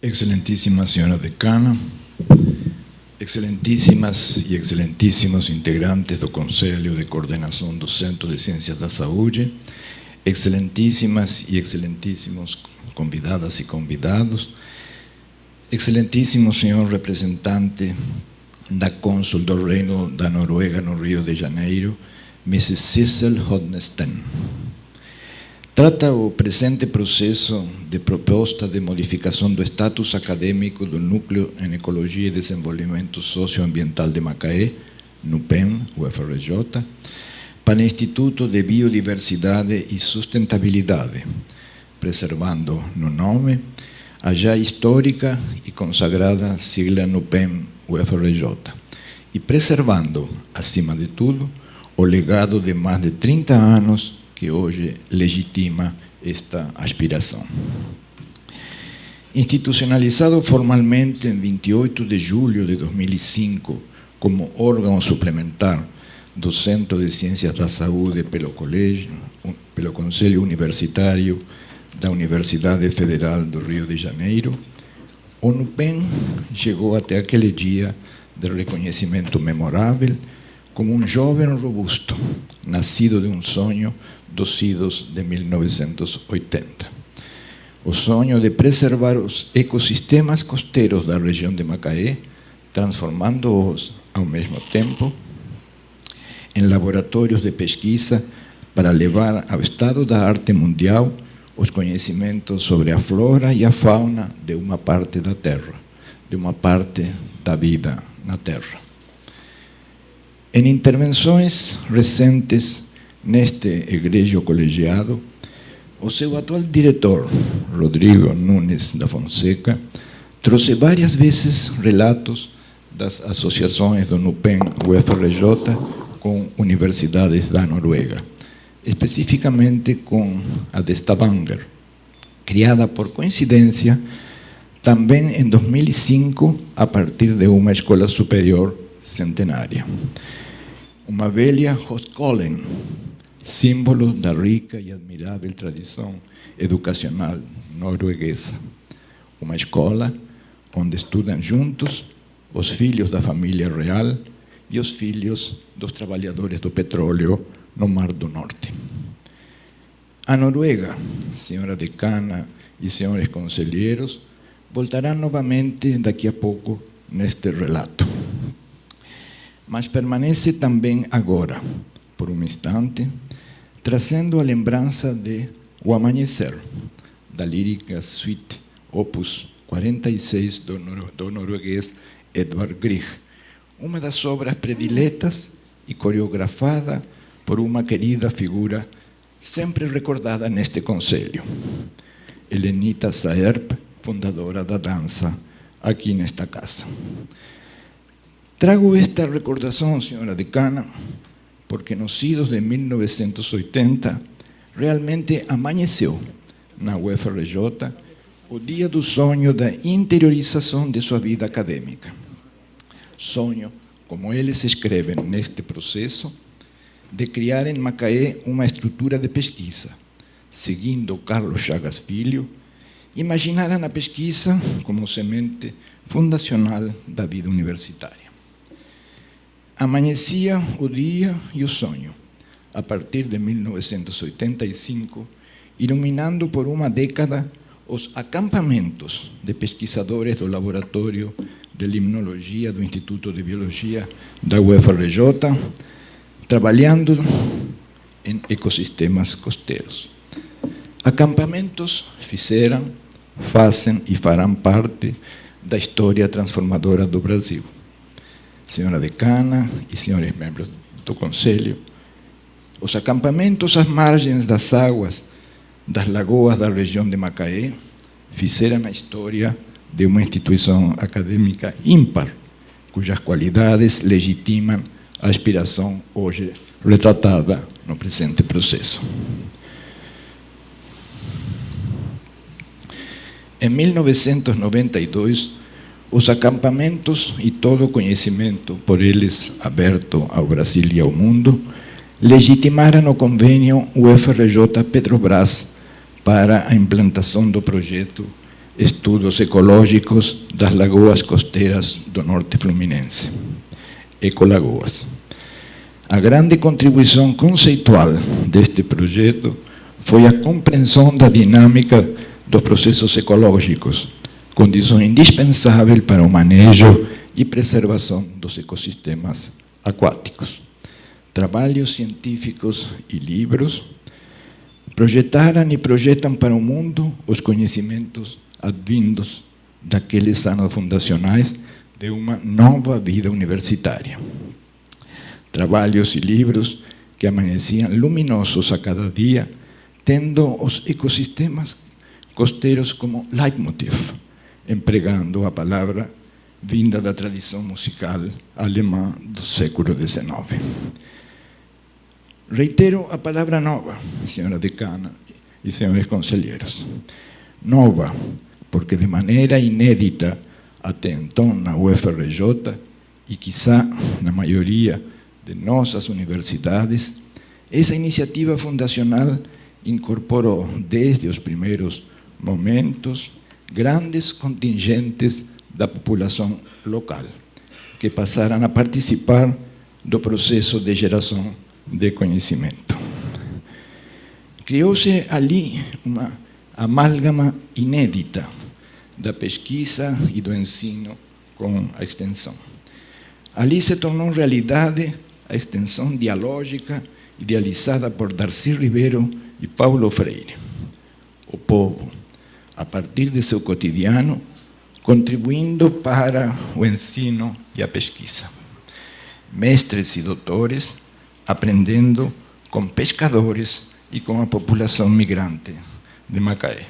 Excelentíssima senhora decana, excelentíssimas e excelentíssimos integrantes do Conselho de Coordenação do Centro de Ciências da Saúde, excelentíssimas e excelentíssimos convidadas e convidados, excelentíssimo senhor representante da cônsul do Reino da Noruega no Rio de Janeiro, Mrs. Sissel Hodnesten. Trata o presente processo de proposta de modificação do status acadêmico do Núcleo em Ecologia e Desenvolvimento Socioambiental de Macaé, NUPEM, UFRJ, para o Instituto de Biodiversidade e Sustentabilidade, preservando no nome a já histórica e consagrada sigla NUPEM UFRJ, e preservando, acima de tudo, o legado de mais de 30 anos que hoje legitima esta aspiração. Institucionalizado formalmente em 28 de julho de 2005 como órgão suplementar do Centro de Ciências da Saúde pelo Conselho Universitário da Universidade Federal do Rio de Janeiro, o NUPEM chegou até aquele dia de reconhecimento memorável como um jovem robusto, nascido de um sonho dos idos de 1980. O sonho de preservar os ecossistemas costeiros da região de Macaé, transformando-os, ao mesmo tempo, em laboratórios de pesquisa para levar ao estado da arte mundial os conhecimentos sobre a flora e a fauna de uma parte da Terra, de uma parte da vida na Terra. Em intervenções recentes neste egregio colegiado, o seu atual diretor, Rodrigo Nunes da Fonseca, trouxe várias vezes relatos das associações do NUPEM UFRJ com universidades da Noruega, especificamente com a de Stavanger, criada por coincidência também em 2005 a partir de uma escola superior centenária. Uma velha Høgskolen, símbolo da rica e admirável tradição educacional norueguesa. Uma escola onde estudam juntos os filhos da família real e os filhos dos trabalhadores do petróleo no Mar do Norte. A Noruega, senhora decana e senhores conselheiros, voltará novamente daqui a pouco neste relato. Mas permanece também agora, por um instante, trazendo a lembrança de O Amanhecer, da lírica suite opus 46 do norueguês Edvard Grieg, uma das obras prediletas e coreografada por uma querida figura sempre recordada neste conselho, Helenita Saerp, fundadora da dança aqui nesta casa. Trago esta recordação, senhora decana, porque nos idos de 1980 realmente amanheceu na UFRJ o dia do sonho da interiorização de sua vida acadêmica. Sonho, como eles escrevem neste processo, de criar em Macaé uma estrutura de pesquisa, seguindo Carlos Chagas Filho, imaginaram a pesquisa como semente fundacional da vida universitária. Amanhecia o dia e o sonho, a partir de 1985, iluminando por uma década os acampamentos de pesquisadores do Laboratório de Limnologia do Instituto de Biologia da UFRJ, trabalhando em ecossistemas costeiros. Acampamentos fizeram, fazem e farão parte da história transformadora do Brasil. Senhora decana e senhores membros do Conselho, os acampamentos às margens das águas das lagoas da região de Macaé fizeram a história de uma instituição acadêmica ímpar, cujas qualidades legitimam a aspiração hoje retratada no presente processo. Em 1992, os acampamentos e todo o conhecimento por eles aberto ao Brasil e ao mundo legitimaram o convênio UFRJ-Petrobras para a implantação do projeto Estudos Ecológicos das Lagoas Costeiras do Norte Fluminense, Ecolagoas. A grande contribuição conceitual deste projeto foi a compreensão da dinâmica dos processos ecológicos, condição indispensável para o manejo e preservação dos ecossistemas aquáticos. Trabalhos científicos e livros projetaram e projetam para o mundo os conhecimentos advindos daqueles anos fundacionais de uma nova vida universitária. Trabalhos e livros que amanheciam luminosos a cada dia, tendo os ecossistemas costeiros como leitmotiv, empregando a palavra vinda da tradição musical alemã do século XIX. Reitero a palavra nova, senhora decana e senhores conselheiros. Nova, porque de maneira inédita até então na UFRJ e quizá na maioria de nossas universidades, essa iniciativa fundacional incorporou desde os primeiros momentos grandes contingentes da população local, que passaram a participar do processo de geração de conhecimento. Criou-se ali uma amálgama inédita da pesquisa e do ensino com a extensão. Ali se tornou realidade a extensão dialógica idealizada por Darcy Ribeiro e Paulo Freire. O povo, a partir de seu cotidiano, contribuindo para o ensino e a pesquisa. Mestres e doutores aprendendo com pescadores e com a população migrante de Macaé.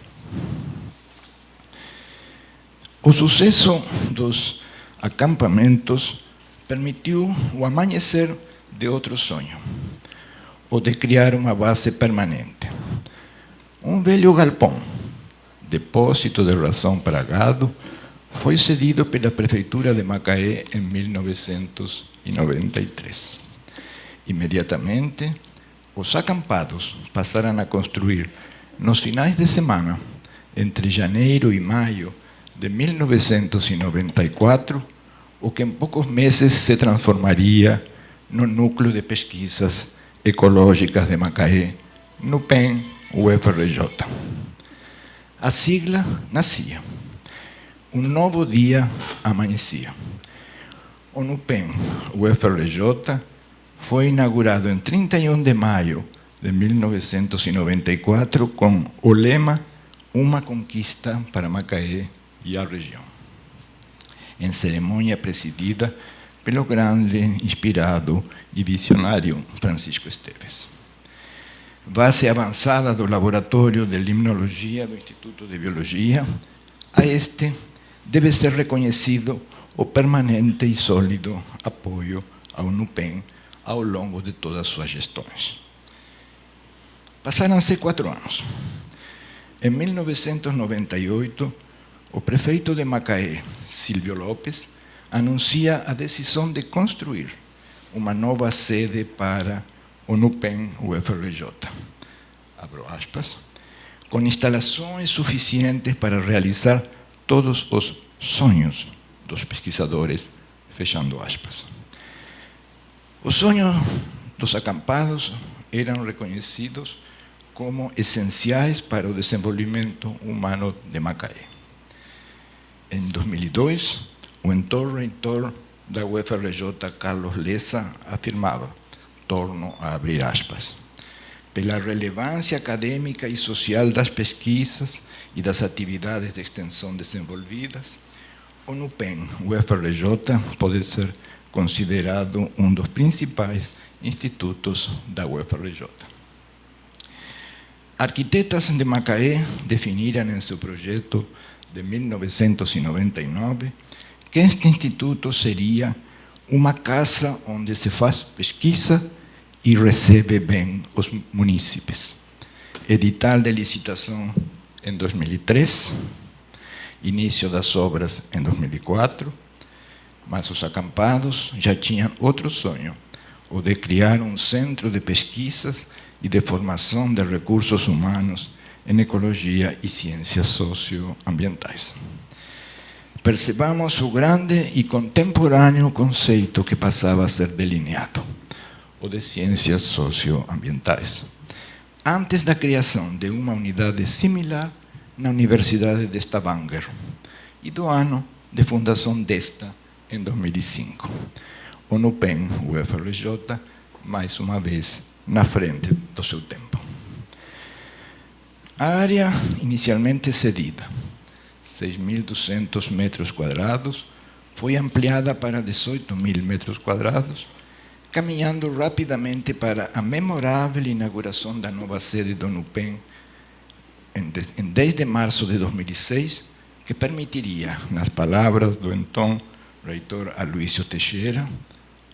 O sucesso dos acampamentos permitiu o amanhecer de outro sonho, o de criar uma base permanente. Um velho galpão, depósito de ração para gado, foi cedido pela Prefeitura de Macaé em 1993. Imediatamente, os acampados passaram a construir, nos finais de semana, entre janeiro e maio de 1994, o que em poucos meses se transformaria no Núcleo de Pesquisas Ecológicas de Macaé, NUPEM UFRJ. A sigla nascia. Um novo dia amanhecia. O NUPEM UFRJ foi inaugurado em 31 de maio de 1994 com o lema Uma conquista para Macaé e a região, em cerimônia presidida pelo grande, inspirado e visionário Francisco Esteves. Base avançada do Laboratório de Limnologia do Instituto de Biologia, a este deve ser reconhecido o permanente e sólido apoio ao NUPEM ao longo de todas as suas gestões. Passaram-se 4 anos. Em 1998, o prefeito de Macaé, Silvio Lopes, anuncia a decisão de construir uma nova sede para o NUPEM UFRJ, abro aspas, com instalações suficientes para realizar todos os sonhos dos pesquisadores, fechando aspas. Os sonhos dos acampados eram reconhecidos como essenciais para o desenvolvimento humano de Macaé. Em 2002, o então reitor da UFRJ, Carlos Lessa, afirmava, torno a abrir aspas, pela relevância acadêmica e social das pesquisas e das atividades de extensão desenvolvidas, o NUPEM UFRJ pode ser considerado um dos principais institutos da UFRJ. Arquitetas de Macaé definiram em seu projeto de 1999 que este instituto seria uma casa onde se faz pesquisa e recebe bem os munícipes. Edital de licitação em 2003, início das obras em 2004, mas os acampados já tinham outro sonho, o de criar um centro de pesquisas e de formação de recursos humanos em ecologia e ciências socioambientais. Percebamos o grande e contemporâneo conceito que passava a ser delineado, o de ciências socioambientais, antes da criação de uma unidade similar na Universidade de Stavanger e do ano de fundação desta, em 2005. O NUPEM, UFRJ, mais uma vez, na frente do seu tempo. A área inicialmente cedida, 6.200 metros quadrados, foi ampliada para 18.000 metros quadrados, caminhando rapidamente para a memorável inauguração da nova sede do NUPEM em 10 de março de 2006, que permitiria, nas palavras do então reitor Aloísio Teixeira,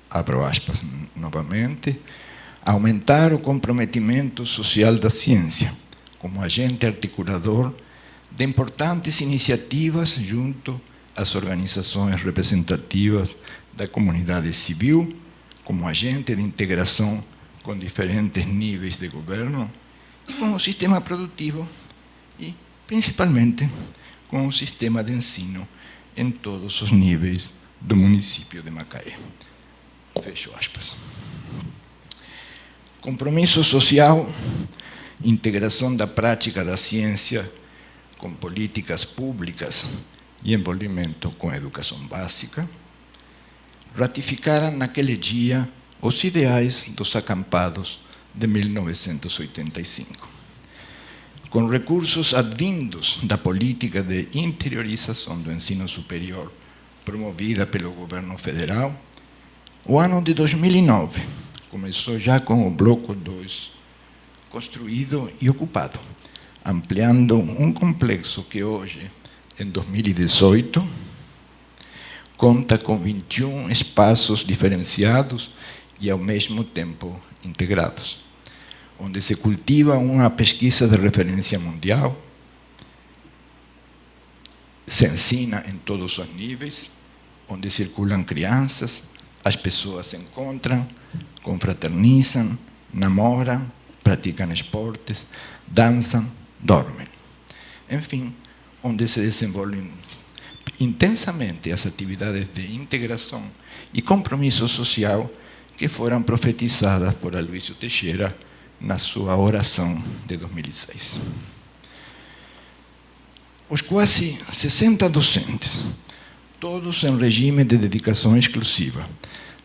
abro aspas novamente, aumentar o comprometimento social da ciência como agente articulador de importantes iniciativas junto às organizações representativas da comunidade civil, como agente de integração com diferentes níveis de governo e com o sistema produtivo e, principalmente, com o sistema de ensino em todos os níveis do município de Macaé. Fecho aspas. Compromisso social, integração da prática da ciência com políticas públicas e envolvimento com a educação básica, ratificaram naquele dia os ideais dos acampados de 1985. Com recursos advindos da política de interiorização do ensino superior promovida pelo governo federal, o ano de 2009 começou já com o Bloco 2 construído e ocupado, ampliando um complexo que hoje, em 2018, conta com 21 espaços diferenciados e, ao mesmo tempo, integrados, onde se cultiva uma pesquisa de referência mundial, se ensina em todos os níveis, onde circulam crianças, as pessoas se encontram, confraternizam, namoram, praticam esportes, dançam, dormem. Enfim, onde se desenvolvem intensamente as atividades de integração e compromisso social que foram profetizadas por Aloísio Teixeira na sua oração de 2006. Os quase 60 docentes, todos em regime de dedicação exclusiva,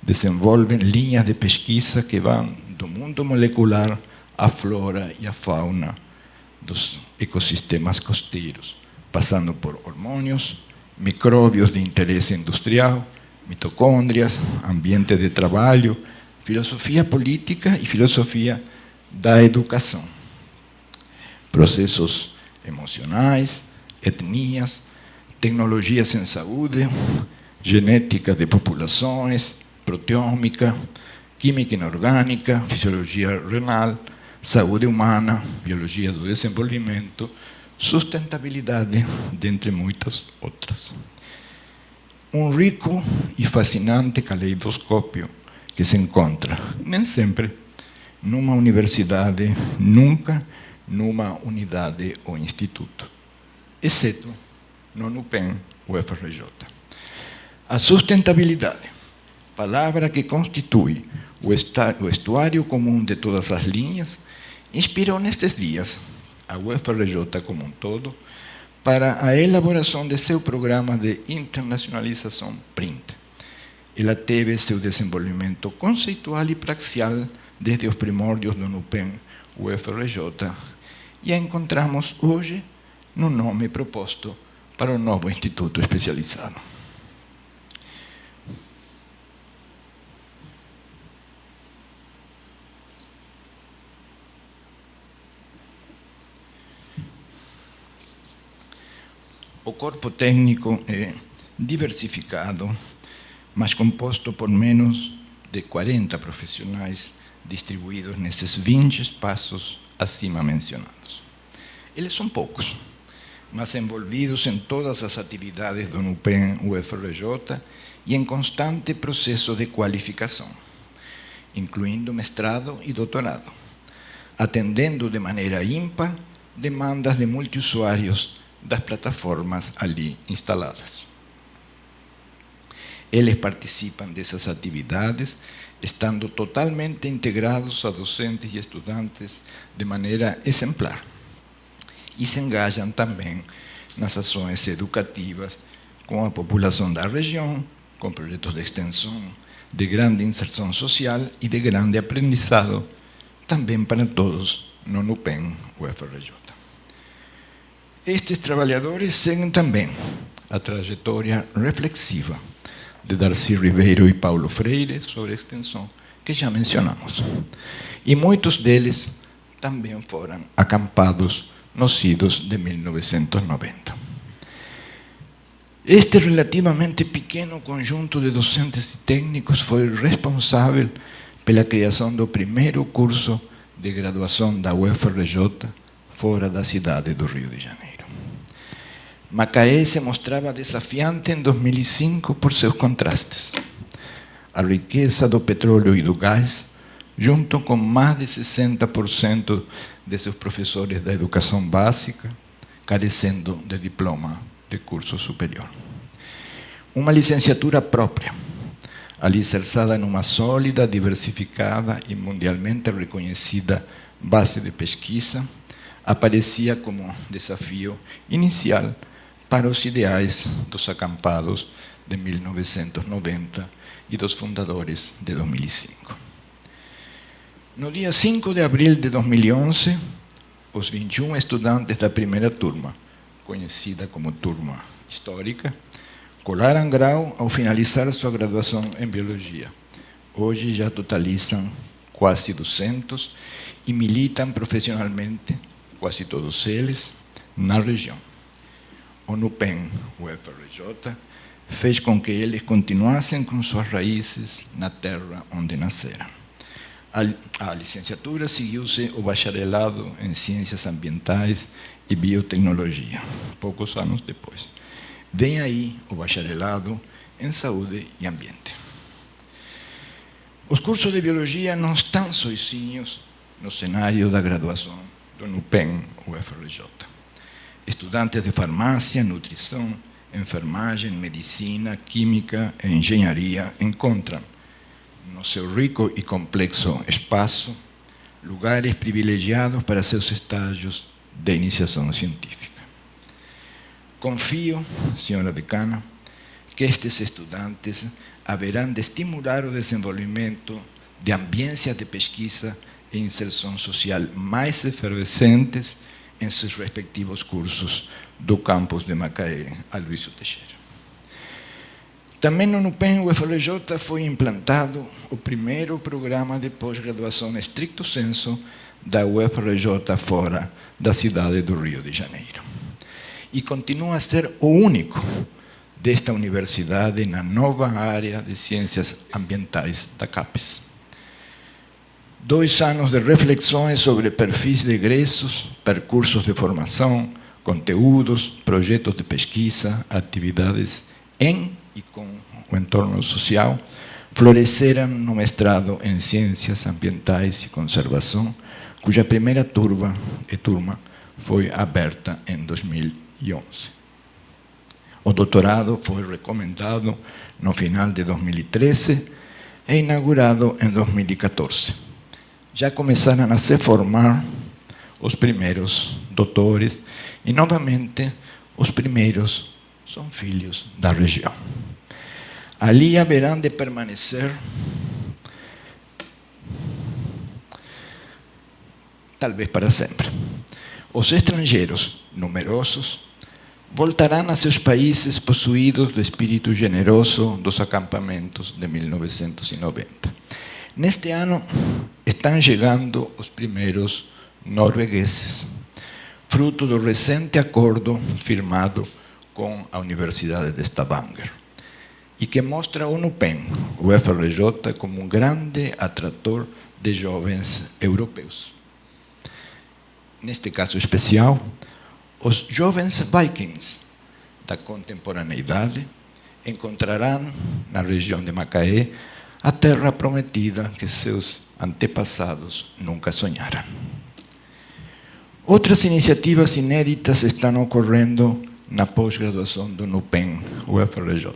desenvolvem linhas de pesquisa que vão do mundo molecular à flora e à fauna dos ecossistemas costeiros, passando por hormônios, micróbios de interesse industrial, mitocôndrias, ambiente de trabalho, filosofia política e filosofia da educação, processos emocionais, etnias, tecnologias em saúde, genética de populações, proteômica, química inorgânica, fisiologia renal, saúde humana, biologia do desenvolvimento, sustentabilidade, dentre muitas outras. Um rico e fascinante caleidoscópio que se encontra, nem sempre, numa universidade, nunca numa unidade ou instituto, exceto no NUPEM UFRJ. A sustentabilidade, palavra que constitui o estuário comum de todas as linhas, inspirou nestes dias a UFRJ como um todo para a elaboração de seu programa de internacionalização PRINT. Ela teve seu desenvolvimento conceitual e praxial desde os primórdios do NUPEM UFRJ e a encontramos hoje no nome proposto para o novo Instituto Especializado. O corpo técnico é diversificado, mas composto por menos de 40 profissionais distribuídos nesses 20 espaços acima mencionados. Eles são poucos, mas envolvidos em todas as atividades do NUPEM UFRJ e em constante processo de qualificação, incluindo mestrado e doutorado, atendendo de maneira ímpar demandas de multiusuários das plataformas ali instaladas. Eles participam dessas atividades, estando totalmente integrados a docentes e estudantes de maneira exemplar. E se engajam também nas ações educativas com a população da região, com projetos de extensão, de grande inserção social e de grande aprendizado, também para todos no NUPEN UFRJ. Estes trabalhadores seguem também a trajetória reflexiva de Darcy Ribeiro e Paulo Freire sobre a extensão, que já mencionamos. E muitos deles também foram acampados nos idos de 1990. Este relativamente pequeno conjunto de docentes e técnicos foi responsável pela criação do primeiro curso de graduação da UFRJ fora da cidade do Rio de Janeiro. Macaé se mostrava desafiante em 2005 por seus contrastes. A riqueza do petróleo e do gás, junto com mais de 60% de seus professores da educação básica, carecendo de diploma de curso superior. Uma licenciatura própria, alicerçada numa sólida, diversificada e mundialmente reconhecida base de pesquisa, aparecia como desafio inicial para os ideais dos acampados de 1990 e dos fundadores de 2005. No dia 5 de abril de 2011, os 21 estudantes da primeira turma, conhecida como turma histórica, colaram grau ao finalizar sua graduação em Biologia. Hoje já totalizam quase 200 e militam profissionalmente, quase todos eles, na região. O NUPEN UFRJ fez com que eles continuassem com suas raízes na terra onde nasceram. A licenciatura seguiu-se o bacharelado em Ciências Ambientais e Biotecnologia, poucos anos depois. Vem aí o bacharelado em Saúde e Ambiente. Os cursos de Biologia não estão sozinhos no cenário da graduação do NUPEN UFRJ. Estudantes de farmácia, nutrição, enfermagem, medicina, química e engenharia encontram, no seu rico e complexo espaço, lugares privilegiados para seus estágios de iniciação científica. Confio, senhora decana, que estes estudantes haverão de estimular o desenvolvimento de ambiências de pesquisa e inserção social mais efervescentes em seus respectivos cursos do campus de Macaé, Aloysio Teixeira. Também no NUPEN UFRJ foi implantado o primeiro programa de pós-graduação estricto sensu da UFRJ fora da cidade do Rio de Janeiro. E continua a ser o único desta universidade na nova área de ciências ambientais da CAPES. 2 anos de reflexões sobre perfis de egressos, percursos de formação, conteúdos, projetos de pesquisa, atividades em e com o entorno social, floresceram no mestrado em Ciências Ambientais e Conservação, cuja primeira turma foi aberta em 2011. O doutorado foi recomendado no final de 2013 e inaugurado em 2014. Já começaram a se formar os primeiros doutores e, novamente, os primeiros são filhos da região. Ali haverão de permanecer, talvez para sempre. Os estrangeiros, numerosos, voltarão a seus países possuídos do espírito generoso dos acampamentos de 1990. Neste ano, estão chegando os primeiros noruegueses, fruto do recente acordo firmado com a Universidade de Stavanger, e que mostra o NUPEN, o UFRJ, como um grande atrator de jovens europeus. Neste caso especial, os jovens vikings da contemporaneidade encontrarão na região de Macaé a terra prometida que seus antepassados nunca sonharam. Outras iniciativas inéditas estão ocorrendo na pós-graduação do NUPEN, UFRJ.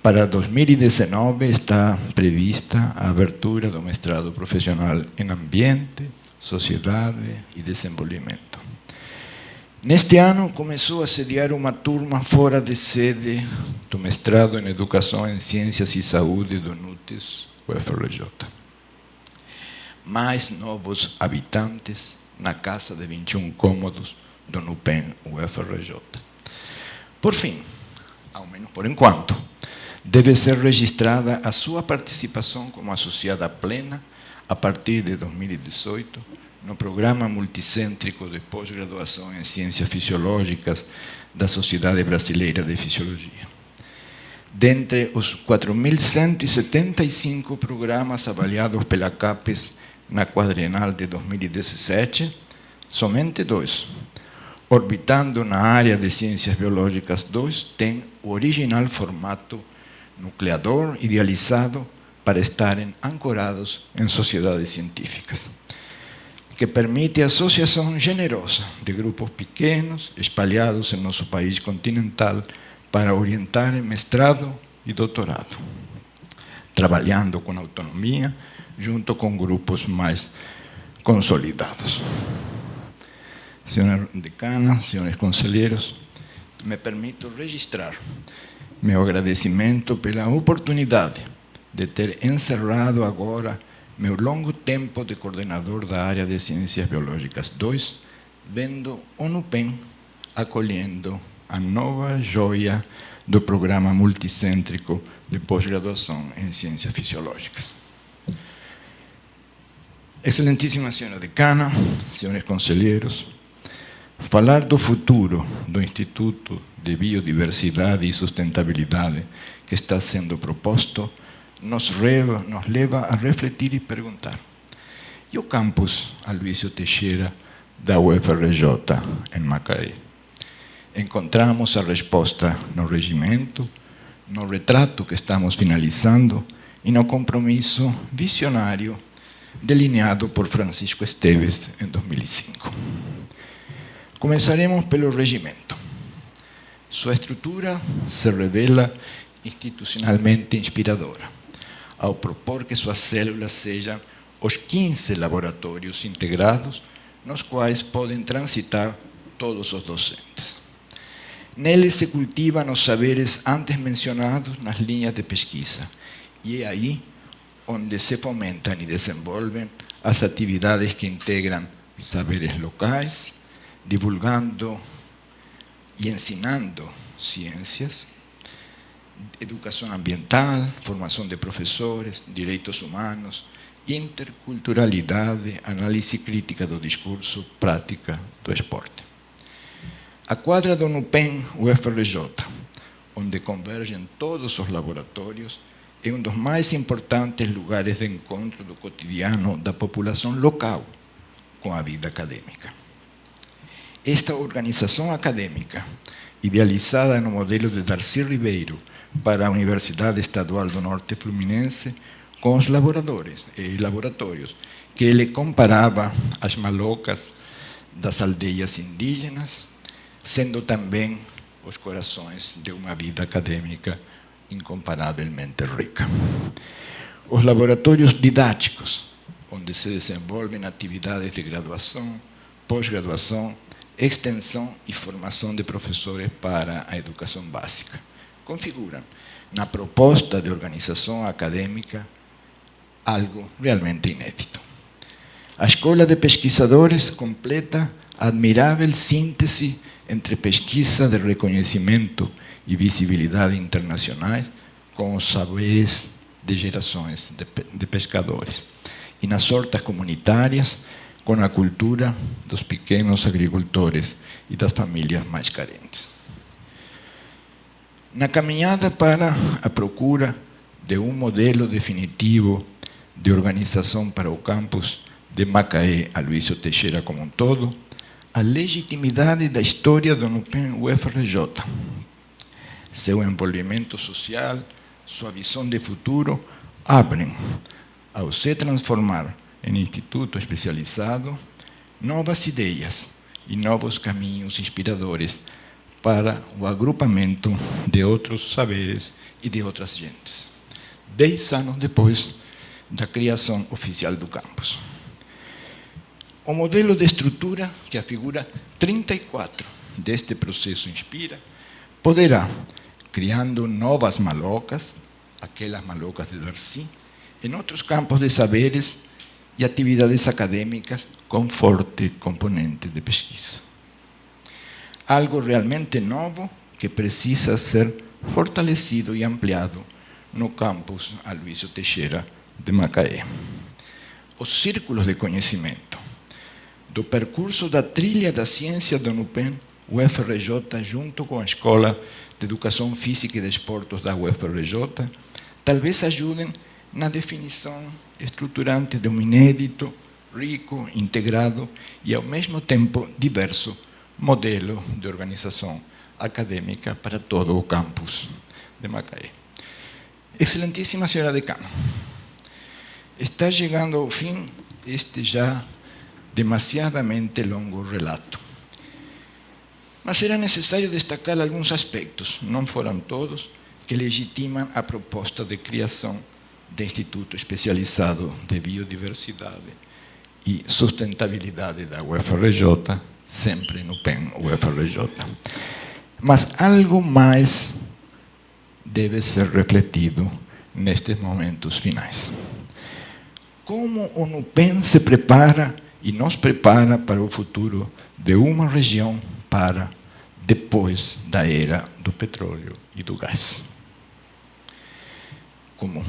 Para 2019 está prevista a abertura do mestrado profissional em Ambiente, Sociedade e Desenvolvimento. Neste ano, começou a sediar uma turma fora de sede do mestrado em Educação em Ciências e Saúde do NUTES, UFRJ. Mais novos habitantes na casa de 21 cômodos do NUPEN, UFRJ. Por fim, ao menos por enquanto, deve ser registrada a sua participação como associada plena a partir de 2018 no Programa Multicêntrico de Pós-Graduação em Ciências Fisiológicas da Sociedade Brasileira de Fisiologia. Dentre os 4.175 programas avaliados pela CAPES na quadrienal de 2017, somente 2, orbitando na área de Ciências Biológicas 2, têm o original formato nucleador idealizado para estarem ancorados em sociedades científicas, que permite a associação generosa de grupos pequenos, espalhados em nosso país continental, para orientar em mestrado e doutorado, trabalhando com autonomia, junto com grupos mais consolidados. Senhora decana, senhores conselheiros, me permito registrar meu agradecimento pela oportunidade de ter encerrado agora meu longo tempo de coordenador da área de Ciências Biológicas 2, vendo o NUPEN acolhendo a nova joia do Programa Multicêntrico de Pós-Graduação em Ciências Fisiológicas. Excelentíssima senhora decana, senhores conselheiros, falar do futuro do Instituto de Biodiversidade e Sustentabilidade que está sendo proposto nos leva a refletir e perguntar: e o campus Aloysio Teixeira da UFRJ em Macaé? Encontramos a resposta no regimento, no retrato que estamos finalizando e no compromisso visionário delineado por Francisco Esteves em 2005. Começaremos pelo regimento. Sua estrutura se revela institucionalmente inspiradora, ao propor que suas células sejam os 15 laboratórios integrados, nos quais podem transitar todos os docentes. Neles se cultivam os saberes antes mencionados nas linhas de pesquisa, e é aí onde se fomentam e desenvolvem as atividades que integram saberes locais, divulgando e ensinando ciências, educação ambiental, formação de professores, direitos humanos, interculturalidade, análise crítica do discurso, prática do esporte. A quadra do NUPEN UFRJ, onde convergem todos os laboratórios, é um dos mais importantes lugares de encontro do cotidiano da população local com a vida acadêmica. Esta organização acadêmica, idealizada no modelo de Darcy Ribeiro para a Universidade Estadual do Norte Fluminense, com os laboratórios que ele comparava às malocas das aldeias indígenas, sendo também os corações de uma vida acadêmica incomparavelmente rica. Os laboratórios didáticos, onde se desenvolvem atividades de graduação, pós-graduação, extensão e formação de professores para a educação básica, configuram, na proposta de organização acadêmica, algo realmente inédito. A Escola de Pesquisadores completa a admirável síntese entre pesquisa de reconhecimento e visibilidade internacionais com os saberes de gerações de pescadores, e nas hortas comunitárias com a cultura dos pequenos agricultores e das famílias mais carentes. Na caminhada para a procura de um modelo definitivo de organização para o campus de Macaé Aloysio Teixeira como um todo, a legitimidade da história do NUPEN UFRJ, seu envolvimento social, sua visão de futuro, abrem, ao se transformar em instituto especializado, novas ideias e novos caminhos inspiradores para o agrupamento de outros saberes e de outras gentes. 10 anos depois da criação oficial do campus. O modelo de estrutura que a figura 34 deste processo inspira poderá, criando novas malocas, aquelas malocas de Darcy, em outros campos de saberes e atividades acadêmicas com forte componente de pesquisa. Algo realmente novo que precisa ser fortalecido e ampliado no campus Aloysio Teixeira de Macaé. Os círculos de conhecimento do percurso da trilha da ciência da UNUPEM, UFRJ, junto com a Escola de Educação Física e Desportos da UFRJ, talvez ajudem na definição estruturante de um inédito, rico, integrado e, ao mesmo tempo, diverso modelo de organização acadêmica para todo o campus de Macaé. Excelentíssima senhora decana, está chegando ao fim este já demasiadamente longo relato. Mas será necessário destacar alguns aspectos, não foram todos, que legitimam a proposta de criação de Instituto Especializado de Biodiversidade e Sustentabilidade da UFRJ, sempre no PEN UFRJ. Mas algo mais deve ser refletido nestes momentos finais. Como o NUPEN se prepara e nos prepara para o futuro de uma região para depois da era do petróleo e do gás? Como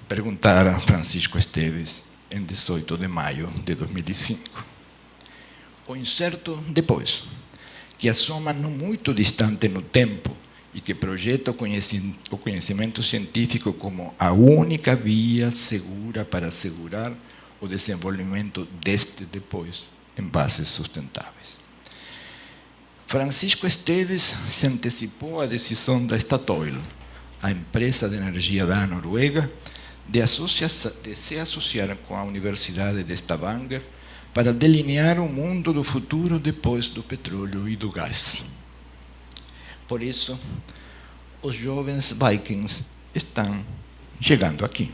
perguntara Francisco Esteves em 18 de maio de 2005. O incerto depois, que assoma não muito distante no tempo e que projeta o conhecimento científico como a única via segura para assegurar o desenvolvimento deste depois em bases sustentáveis. Francisco Esteves se antecipou à decisão da Statoil, a empresa de energia da Noruega, de se associar com a Universidade de Stavanger para delinear o mundo do futuro depois do petróleo e do gás. Por isso, os jovens vikings estão chegando aqui.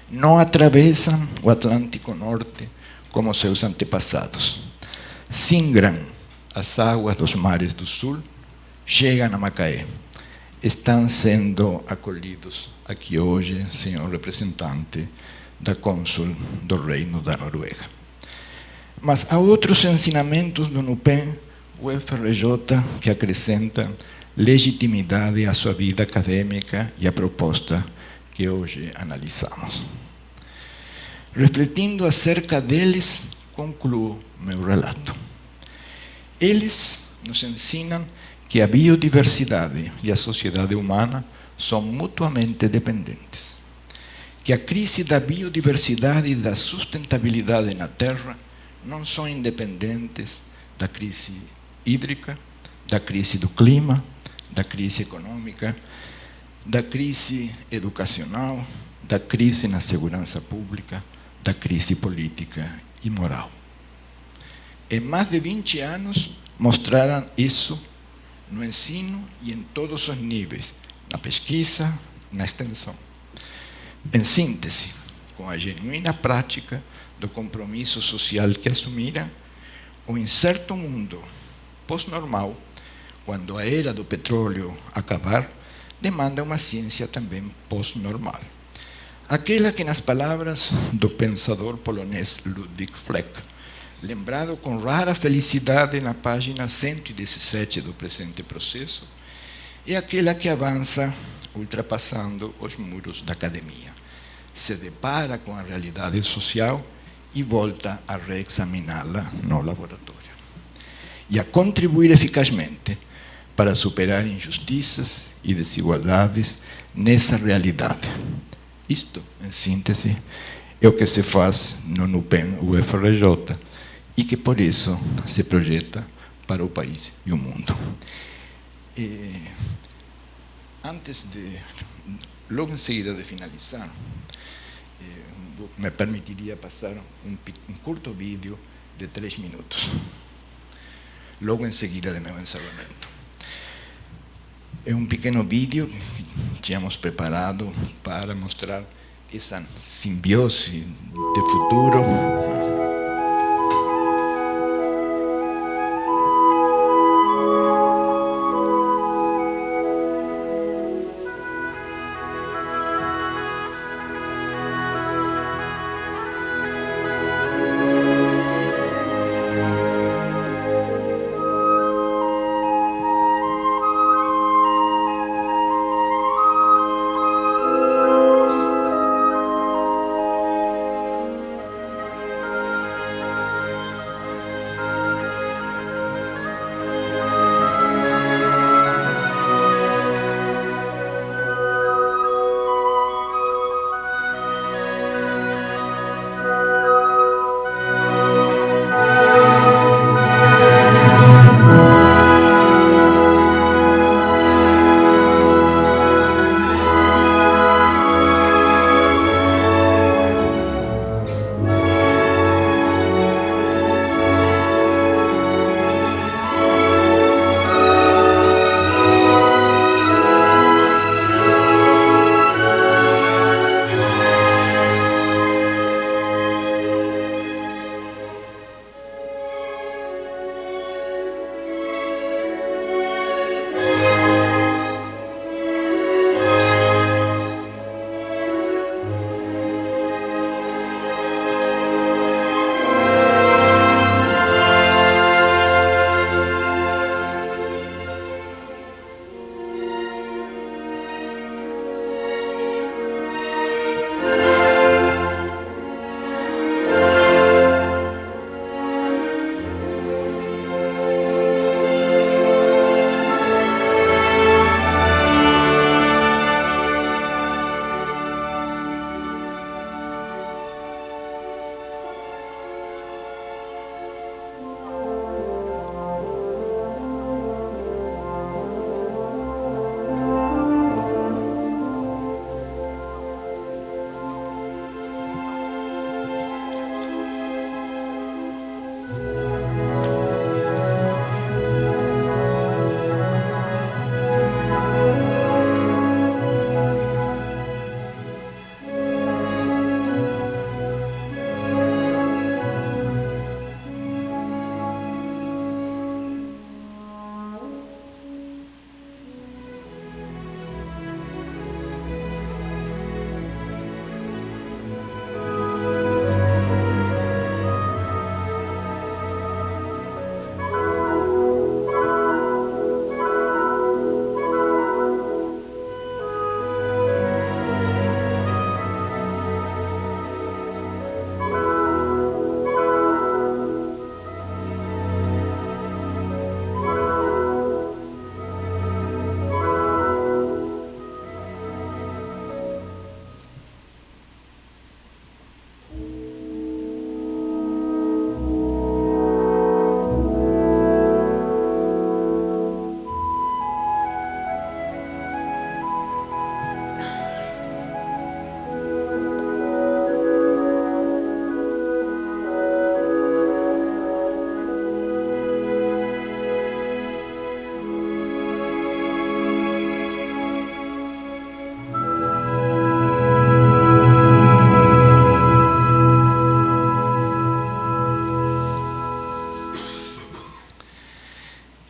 Não atravessam o Atlântico Norte como seus antepassados. Singram as águas dos mares do sul, chegam a Macaé. Estão sendo acolhidos aqui hoje, senhor representante da cônsul do Reino da Noruega. Mas há outros ensinamentos do NUPEN, UFRJ, que acrescentam legitimidade à sua vida acadêmica e à proposta que hoje analisamos. Refletindo acerca deles, concluo meu relato. Eles nos ensinam que a biodiversidade e a sociedade humana são mutuamente dependentes, que a crise da biodiversidade e da sustentabilidade na Terra não são independentes da crise hídrica, da crise do clima, da crise econômica, da crise educacional, da crise na segurança pública, da crise política e moral. Em mais de 20 anos, mostraram isso no ensino e em todos os níveis, na pesquisa, na extensão. Em síntese, com a genuína prática do compromisso social que assumiram, o incerto mundo pós-normal, quando a era do petróleo acabar, demanda uma ciência também pós-normal. Aquela que, nas palavras do pensador polonês Ludwig Fleck, lembrado com rara felicidade na página 117 do presente processo, é aquela que avança ultrapassando os muros da academia, se depara com a realidade social e volta a reexaminá-la no laboratório. E a contribuir eficazmente para superar injustiças e desigualdades nessa realidade. Isto, em síntese, é o que se faz no NUPEN UFRJ e que, por isso, se projeta para o país e o mundo. Antes de, logo em seguida de finalizar, me permitiria passar um curto vídeo de 3 minutos, logo em seguida do meu encerramento. É um pequeno vídeo que tínhamos preparado para mostrar essa simbiose de futuro.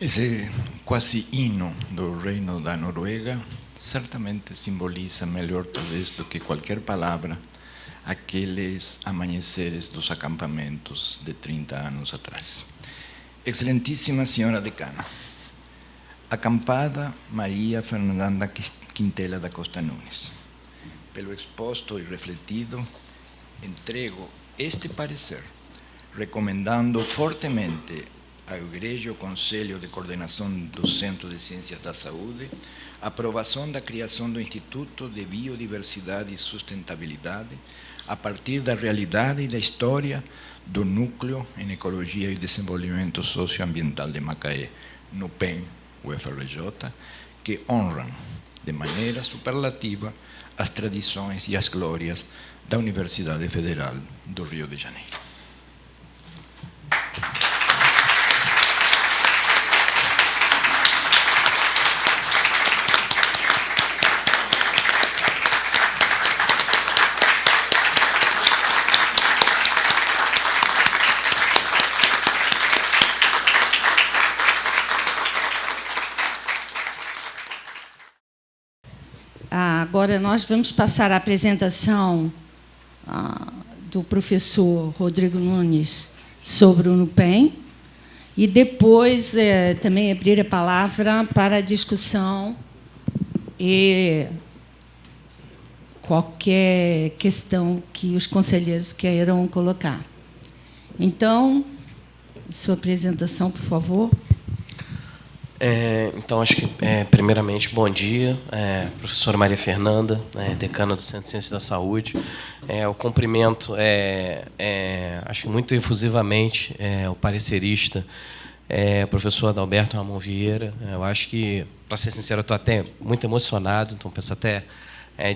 Esse quase hino do reino da Noruega certamente simboliza melhor, talvez, do que qualquer palavra, aqueles amanheceres dos acampamentos de 30 anos atrás. Excelentíssima senhora decana, acampada Maria Fernanda Quintela da Costa Nunes, pelo exposto e refletido, entrego este parecer, recomendando fortemente ao Egregio Conselho de Coordenação do Centro de Ciências da Saúde a aprovação da criação do Instituto de Biodiversidade e Sustentabilidade a partir da realidade e da história do Núcleo em Ecologia e Desenvolvimento Socioambiental de Macaé, NUPEM, UFRJ, que honram de maneira superlativa as tradições e as glórias da Universidade Federal do Rio de Janeiro. Agora nós vamos passar a apresentação do professor Rodrigo Nunes sobre o NUPEM e depois também abrir a palavra para a discussão e qualquer questão que os conselheiros queiram colocar. Então, sua apresentação, por favor. Então, acho que, primeiramente, bom dia, professora Maria Fernanda, decana do Centro de Ciências da Saúde. Eu cumprimento, acho que muito efusivamente, o parecerista, professor Adalberto Ramon Vieira. Eu acho que, para ser sincero, eu estou até muito emocionado, então peço até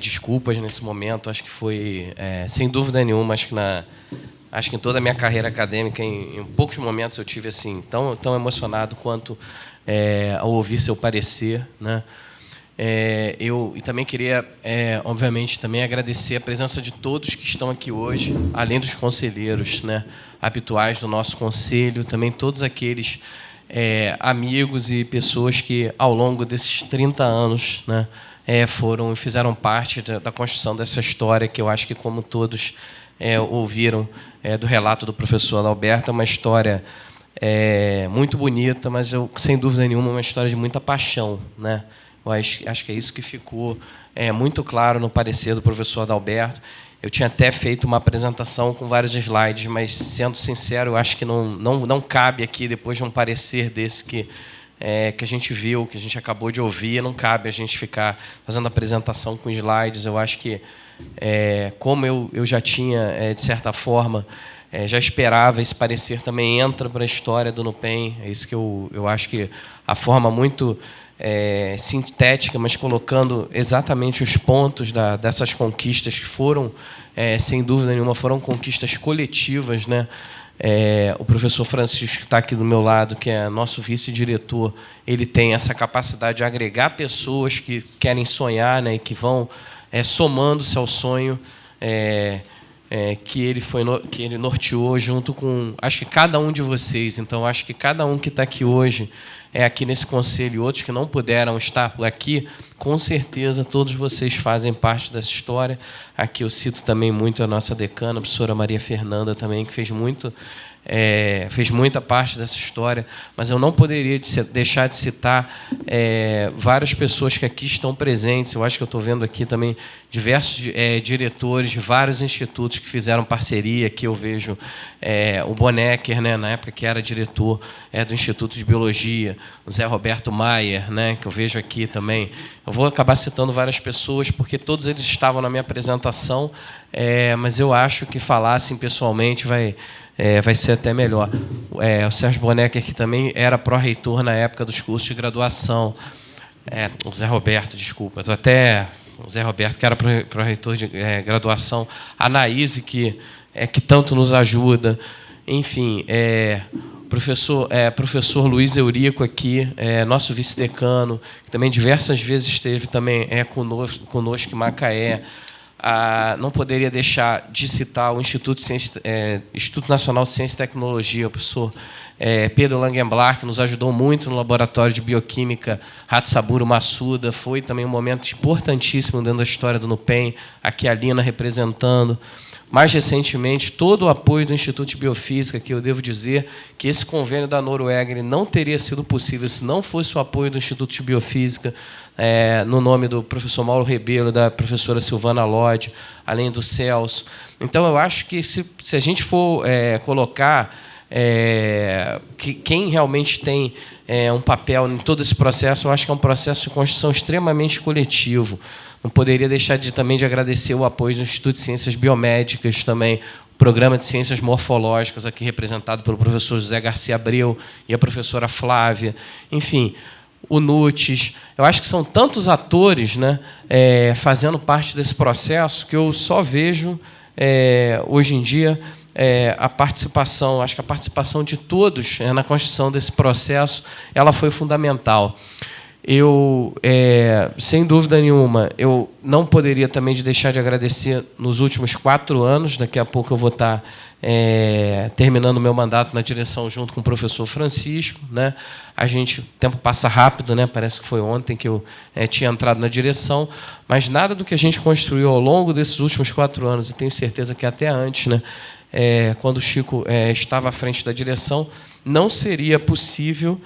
desculpas nesse momento. Acho que foi, sem dúvida nenhuma, acho que em toda a minha carreira acadêmica, em poucos momentos eu tive assim tão emocionado quanto ao ouvir seu parecer, né? Eu também queria, obviamente, também agradecer a presença de todos que estão aqui hoje, além dos conselheiros, né, habituais do nosso conselho, também todos aqueles amigos e pessoas que, ao longo desses 30 anos, né, foram e fizeram parte da construção dessa história, que eu acho que, como todos ouviram do relato do professor Adalberto, é uma história muito bonita, mas, sem dúvida nenhuma, uma história de muita paixão, né? Eu acho que é isso que ficou muito claro no parecer do professor Adalberto. Eu tinha até feito uma apresentação com vários slides, mas, sendo sincero, eu acho que não cabe aqui, depois de um parecer desse que a gente viu, que a gente acabou de ouvir, não cabe a gente ficar fazendo apresentação com slides. Eu acho que, como eu já tinha, de certa forma, já esperava, esse parecer também entra para a história do NUPEM. É isso que eu acho que a forma muito sintética, mas colocando exatamente os pontos dessas conquistas que foram, sem dúvida nenhuma, foram conquistas coletivas, né? O professor Francisco, que está aqui do meu lado, que é nosso vice-diretor, ele tem essa capacidade de agregar pessoas que querem sonhar, né, e que vão somando-se ao sonho que ele norteou junto com, acho que, cada um de vocês. Então, acho que cada um que está aqui hoje, aqui nesse conselho, e outros que não puderam estar por aqui, com certeza todos vocês fazem parte dessa história. Aqui eu cito também muito a nossa decana, a professora Maria Fernanda, também, que fez muita parte dessa história, mas eu não poderia deixar de citar várias pessoas que aqui estão presentes. Eu acho que eu estou vendo aqui também diversos diretores de vários institutos que fizeram parceria. Aqui eu vejo o Bonecker, né, na época que era diretor do Instituto de Biologia, o Zé Roberto Maier, né, que eu vejo aqui também. Eu vou acabar citando várias pessoas, porque todos eles estavam na minha apresentação, mas eu acho que falar assim pessoalmente vai ser até melhor. O Sérgio Bonecker, que também era pró-reitor na época dos cursos de graduação. O Zé Roberto, desculpa. O Zé Roberto, que era pró-reitor de graduação. A Anaíse, que tanto nos ajuda. Enfim, professor Luiz Eurico aqui, nosso vice-decano, que também diversas vezes esteve também conosco em Macaé. Não poderia deixar de citar o Instituto Nacional de Ciência e Tecnologia, o professor Pedro Langenblar, que nos ajudou muito no laboratório de bioquímica Hatsaburo Massuda. Foi também um momento importantíssimo dentro da história do NUPEM, aqui a Lina representando. Mais recentemente, todo o apoio do Instituto de Biofísica, que eu devo dizer que esse convênio da Noruega ele não teria sido possível se não fosse o apoio do Instituto de Biofísica, no nome do professor Mauro Rebelo, da professora Silvana Lodge, além do Celso. Então, eu acho que, se a gente for colocar quem realmente tem um papel em todo esse processo, eu acho que é um processo de construção extremamente coletivo. Não poderia deixar também de agradecer o apoio do Instituto de Ciências Biomédicas, também o Programa de Ciências Morfológicas, aqui representado pelo professor José Garcia Abreu e a professora Flávia. Enfim, o Nutis. Eu acho que são tantos atores, né, fazendo parte desse processo que eu só vejo, hoje em dia, a participação. Acho que a participação de todos na construção desse processo ela foi fundamental. Eu, sem dúvida nenhuma, eu não poderia também deixar de agradecer nos últimos 4 anos. Daqui a pouco eu vou estar terminando o meu mandato na direção junto com o professor Francisco, né? O tempo passa rápido, né? Parece que foi ontem que eu tinha entrado na direção, mas nada do que a gente construiu ao longo desses últimos 4 anos, e tenho certeza que até antes, né? Quando o Chico estava à frente da direção, não seria possível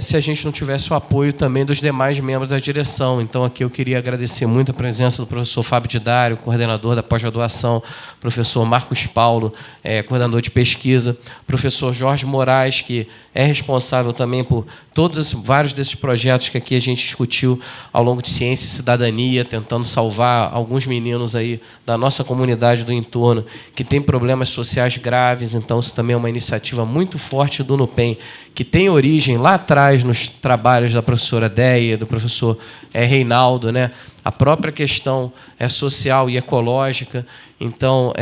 se a gente não tivesse o apoio também dos demais membros da direção. Então, aqui eu queria agradecer muito a presença do professor Fábio Didário, coordenador da pós-graduação, professor Marcos Paulo, coordenador de pesquisa, professor Jorge Moraes, que é responsável também por vários desses projetos que aqui a gente discutiu ao longo de Ciência e Cidadania, tentando salvar alguns meninos aí da nossa comunidade do entorno que tem problemas sociais graves. Então, isso também é uma iniciativa muito forte do NUPEM, que tem origem lá atrás nos trabalhos da professora Deia, do professor Reinaldo, né? A própria questão social e ecológica. Então,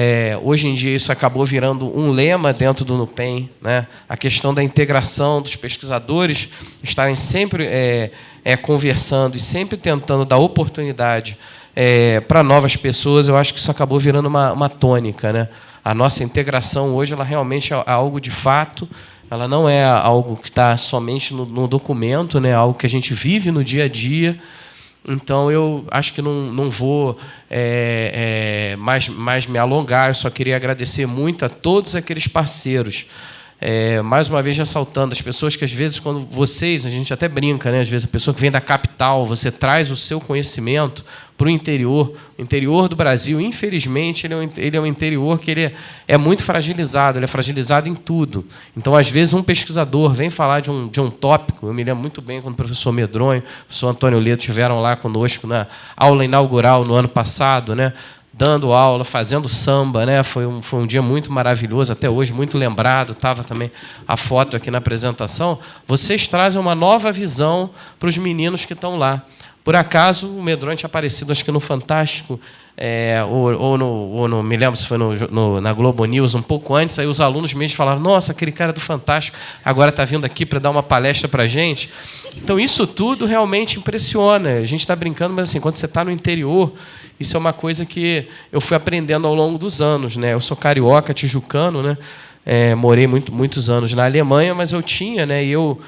hoje em dia, isso acabou virando um lema dentro do NUPEM, né? A questão da integração dos pesquisadores estarem sempre conversando e sempre tentando dar oportunidade para novas pessoas. Eu acho que isso acabou virando uma tônica, né? A nossa integração hoje ela realmente é algo de fato. Ela não é algo que está somente no documento, né? Algo que a gente vive no dia a dia. Então, eu acho que não vou mais me alongar. Eu só queria agradecer muito a todos aqueles parceiros. Mais uma vez, ressaltando, as pessoas que, às vezes, quando a gente até brinca, né? Às vezes, a pessoa que vem da capital, você traz o seu conhecimento para o interior do Brasil. Infelizmente, ele é um interior que ele é muito fragilizado, ele é fragilizado em tudo. Então, às vezes, um pesquisador vem falar de um tópico. Eu me lembro muito bem quando o professor Medronho, o professor Antônio Leto estiveram lá conosco na aula inaugural no ano passado, né? Dando aula, fazendo samba, né? Foi um dia muito maravilhoso, até hoje muito lembrado. Estava também a foto aqui na apresentação. Vocês trazem uma nova visão para os meninos que estão lá. Por acaso, o Medronho tinha aparecido, acho que no Fantástico, me lembro se foi na Globo News, um pouco antes, aí os alunos mesmo falaram, nossa, aquele cara do Fantástico agora está vindo aqui para dar uma palestra para a gente. Então, isso tudo realmente impressiona. A gente está brincando, mas assim, quando você está no interior, isso é uma coisa que eu fui aprendendo ao longo dos anos, né? Eu sou carioca, tijucano, né? Morei muitos anos na Alemanha, mas eu tinha, né? Eu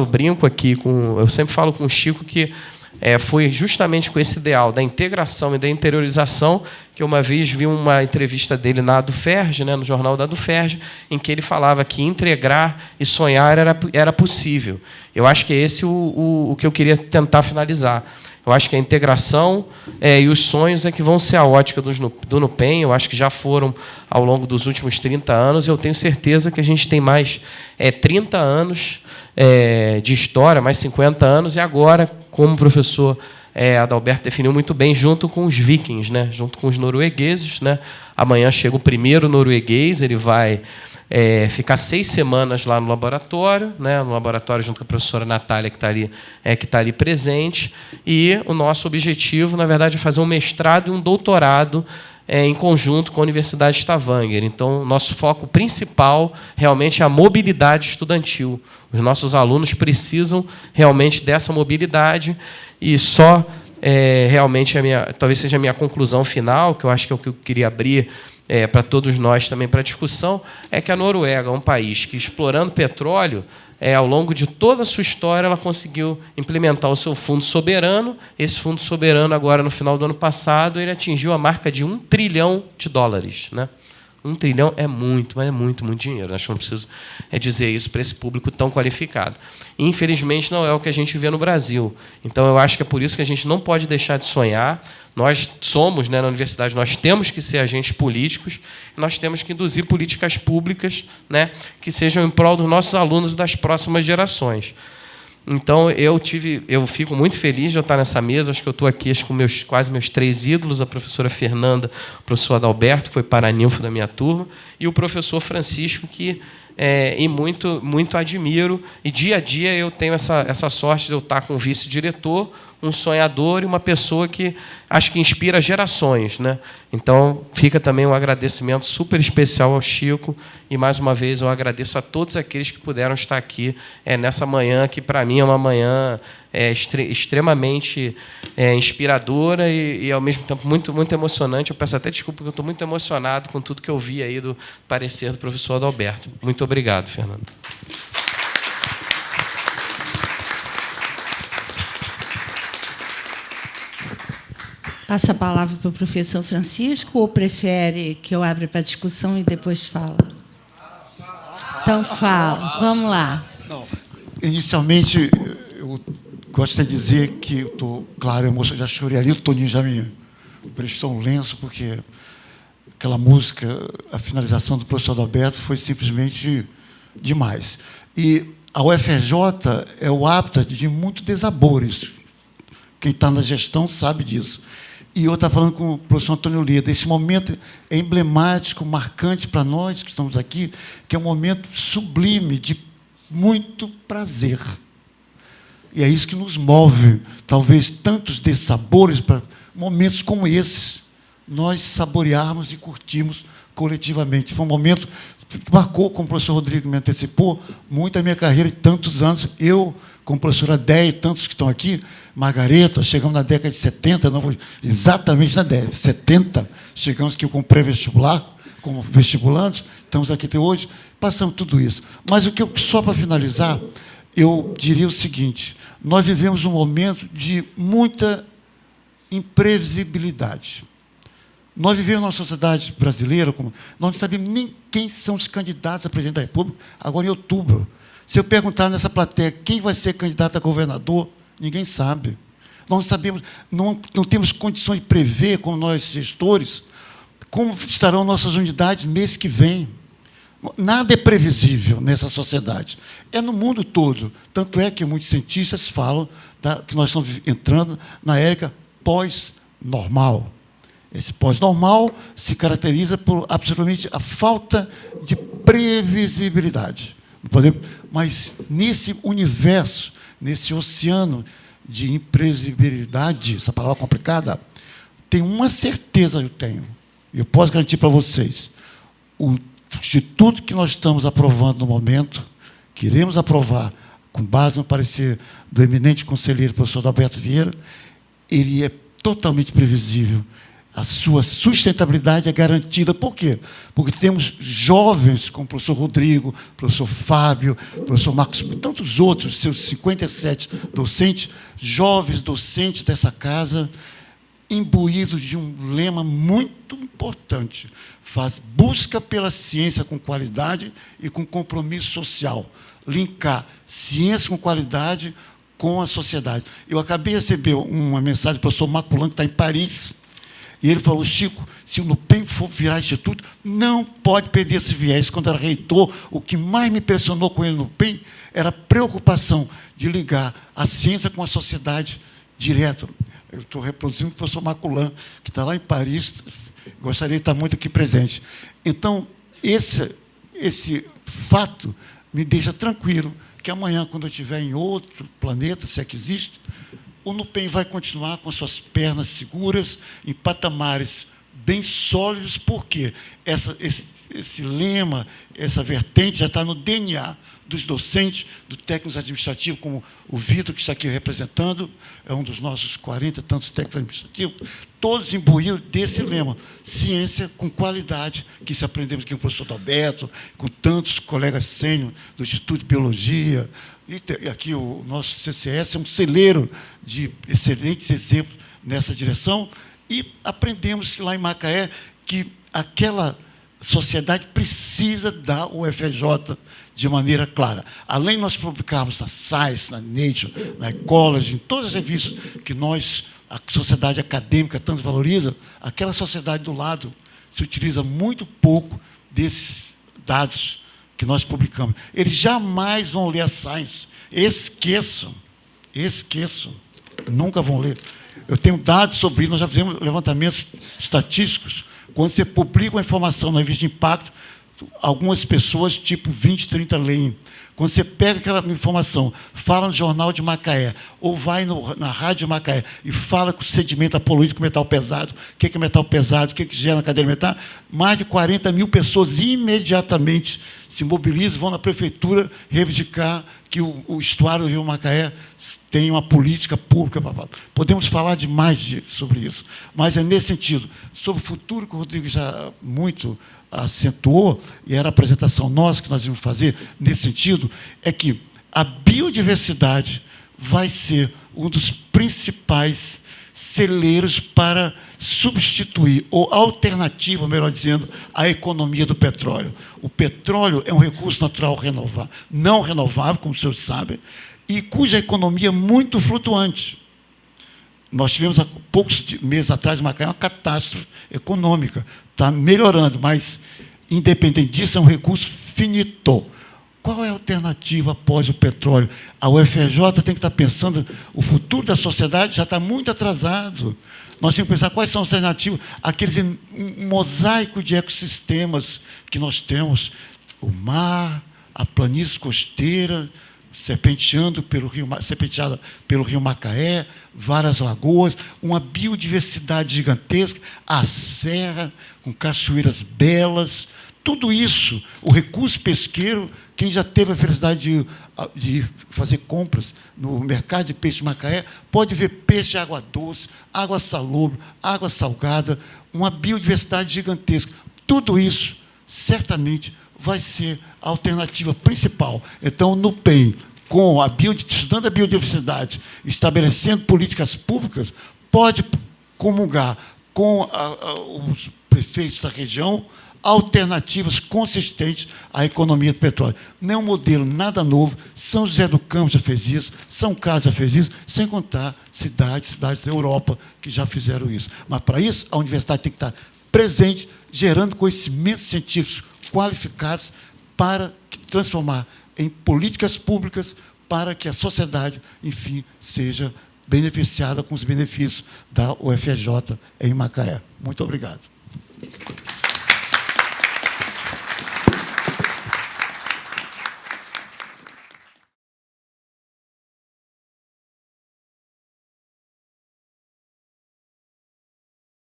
brinco aqui eu sempre falo com o Chico que foi justamente com esse ideal da integração e da interiorização que uma vez vi uma entrevista dele na ADUFERJ, né, no jornal da ADUFERJ, em que ele falava que integrar e sonhar era possível. Eu acho que é esse o que eu queria tentar finalizar. Eu acho que a integração e os sonhos que vão ser a ótica do NUPEM. Eu acho que já foram ao longo dos últimos 30 anos. Eu tenho certeza que a gente tem mais 30 anos de história, mais 50 anos, e agora, como o professor Adalberto definiu muito bem, junto com os vikings, né? Junto com os noruegueses, né? Amanhã chega o primeiro norueguês, ele vai ficar 6 semanas lá no laboratório, né? No laboratório junto com a professora Natália, que está ali presente. E o nosso objetivo, na verdade, é fazer um mestrado e um doutorado em conjunto com a Universidade de Stavanger. Então, nosso foco principal realmente é a mobilidade estudantil. Os nossos alunos precisam realmente dessa mobilidade e só realmente talvez seja a minha conclusão final, que eu acho que é o que eu queria abrir para todos nós também para discussão, é que a Noruega é um país que, explorando petróleo, ao longo de toda a sua história, ela conseguiu implementar o seu fundo soberano. Esse fundo soberano, agora, no final do ano passado, ele atingiu a marca de $1 trilhão, né? 1 trilhão é muito, mas é muito, muito dinheiro. Acho que não preciso dizer isso para esse público tão qualificado. E, infelizmente, não é o que a gente vê no Brasil. Então, eu acho que é por isso que a gente não pode deixar de sonhar. Nós somos, né, na universidade, nós temos que ser agentes políticos, nós temos que induzir políticas públicas, né, que sejam em prol dos nossos alunos das próximas gerações. Então, eu fico muito feliz de eu estar nessa mesa. Acho que eu estou aqui com quase meus 3 ídolos, a professora Fernanda, o professor Adalberto, que foi paraninfo da minha turma, e o professor Francisco, que e muito admiro. E dia a dia eu tenho essa sorte de eu estar com um vice-diretor, um sonhador e uma pessoa que acho que inspira gerações, né? Então, fica também um agradecimento super especial ao Chico, e, mais uma vez, eu agradeço a todos aqueles que puderam estar aqui nessa manhã, que, para mim, é uma manhã extremamente inspiradora e, ao mesmo tempo, muito, muito emocionante. Eu peço até desculpa, porque eu estou muito emocionado com tudo que eu vi aí do parecer do professor Adalberto. Muito obrigado, Fernando. Passa a palavra para o professor Francisco ou prefere que eu abra para discussão e depois fala? Então, fala. Vamos lá. Não, inicialmente, eu gosto de dizer que eu estou, claro, eu já chorei ali, o Toninho já me prestou um lenço, porque aquela música, a finalização do professor Adalberto foi simplesmente demais. E a UFRJ é o hábitat de muitos desabores. Quem está na gestão sabe disso. E eu estava falando com o professor Antônio Leda, esse momento é emblemático, marcante para nós que estamos aqui, que é um momento sublime, de muito prazer. E é isso que nos move, talvez tantos dessabores, para momentos como esses, nós saborearmos e curtirmos coletivamente. Foi um momento que marcou, como o professor Rodrigo me antecipou, muito a minha carreira de tantos anos. Eu, como professora Déia e tantos que estão aqui, Margareta, chegamos na década de 70, não, exatamente na década de 70, chegamos aqui com pré-vestibular, como vestibulantes, estamos aqui até hoje, passamos tudo isso. Mas o que só para finalizar, eu diria o seguinte: nós vivemos um momento de muita imprevisibilidade. Nós vivemos numa sociedade brasileira, nós não sabemos nem quem são os candidatos a presidente da República, agora em outubro. Se eu perguntar nessa plateia quem vai ser candidato a governador, ninguém sabe. Nós não sabemos, não temos condições de prever, como nós, gestores, como estarão nossas unidades mês que vem. Nada é previsível nessa sociedade. É no mundo todo. Tanto é que muitos cientistas falam que nós estamos entrando na era pós-normal. Esse pós-normal se caracteriza por absolutamente a falta de previsibilidade. Mas nesse universo, nesse oceano de imprevisibilidade, essa palavra complicada, tem uma certeza que eu tenho, e eu posso garantir para vocês: o instituto que nós estamos aprovando no momento, que iremos aprovar com base no parecer do eminente conselheiro professor Adalberto Vieira, ele é totalmente previsível. A sua sustentabilidade é garantida. Por quê? Porque temos jovens, como o professor Rodrigo, o professor Fábio, o professor Marcos, e tantos outros, seus 57 docentes, jovens docentes dessa casa, imbuídos de um lema muito importante: busca pela ciência com qualidade e com compromisso social. Linkar ciência com qualidade com a sociedade. Eu acabei de receber uma mensagem do professor Maculan, que está em Paris, e ele falou: Chico, se o NUPEM for virar instituto, não pode perder esse viés. Quando era reitor, o que mais me impressionou com ele no NUPEM era a preocupação de ligar a ciência com a sociedade direto. Eu estou reproduzindo o professor Maculan, que está lá em Paris, gostaria de estar muito aqui presente. Então, esse fato me deixa tranquilo que amanhã, quando eu estiver em outro planeta, se é que existe, o NUPEM vai continuar com suas pernas seguras, em patamares bem sólidos, porque esse lema, essa vertente já está no DNA dos docentes, do técnico administrativo, como o Vitor, que está aqui representando, é um dos nossos 40 e tantos técnicos administrativos, todos imbuídos desse lema: ciência com qualidade, que se aprendemos aqui com o professor Adalberto, com tantos colegas sênior do Instituto de Biologia. E aqui o nosso CCS é um celeiro de excelentes exemplos nessa direção. E aprendemos lá em Macaé que aquela sociedade precisa da UFRJ de maneira clara. Além de nós publicarmos na Science, na Nature, na Ecology, em todas as revistas que nós, a sociedade acadêmica, tanto valoriza, aquela sociedade do lado se utiliza muito pouco desses dados que nós publicamos. Eles jamais vão ler a Science. Esqueçam. Nunca vão ler. Eu tenho dados sobre isso, nós já fizemos levantamentos estatísticos. Quando você publica uma informação na revista de impacto, algumas pessoas, tipo 20, 30 leem. Quando você pega aquela informação, fala no Jornal de Macaé, ou vai na Rádio Macaé e fala que o sedimento é poluído com metal pesado, o que é metal pesado, o que gera na cadeia alimentar, mais de 40 mil pessoas imediatamente se mobilizam, vão na prefeitura reivindicar que o estuário do Rio Macaé tem uma política pública. Podemos falar demais sobre isso, mas é nesse sentido. Sobre o futuro, que o Rodrigo já muito acentuou, e era a apresentação nossa que nós íamos fazer nesse sentido, é que a biodiversidade vai ser um dos principais celeiros para substituir, ou alternativa, melhor dizendo, à economia do petróleo. O petróleo é um recurso natural não renovável, como os senhores sabem, e cuja economia é muito flutuante. Nós tivemos, há poucos meses atrás, em Macaé, uma catástrofe econômica. Está melhorando, mas, independente disso, é um recurso finito. Qual é a alternativa após o petróleo? A UFRJ tem que estar pensando, o futuro da sociedade já está muito atrasado. Nós temos que pensar quais são as alternativas, aqueles mosaico de ecossistemas que nós temos, o mar, a planície costeira, serpenteada pelo rio Macaé, várias lagoas, uma biodiversidade gigantesca, a serra, com cachoeiras belas, tudo isso, o recurso pesqueiro, quem já teve a felicidade de fazer compras no mercado de peixe de Macaé, pode ver peixe de água doce, água salobre, água salgada, uma biodiversidade gigantesca. Tudo isso, certamente, vai ser a alternativa principal. Então, no PEN, estudando a biodiversidade, estabelecendo políticas públicas, pode comungar com os prefeitos da região alternativas consistentes à economia do petróleo. Não é um modelo nada novo. São José do Campos já fez isso, São Carlos já fez isso, sem contar cidades da Europa que já fizeram isso. Mas, para isso, a universidade tem que estar presente, gerando conhecimentos científicos qualificados para transformar em políticas públicas para que a sociedade, enfim, seja beneficiada com os benefícios da UFRJ em Macaé. Muito obrigado.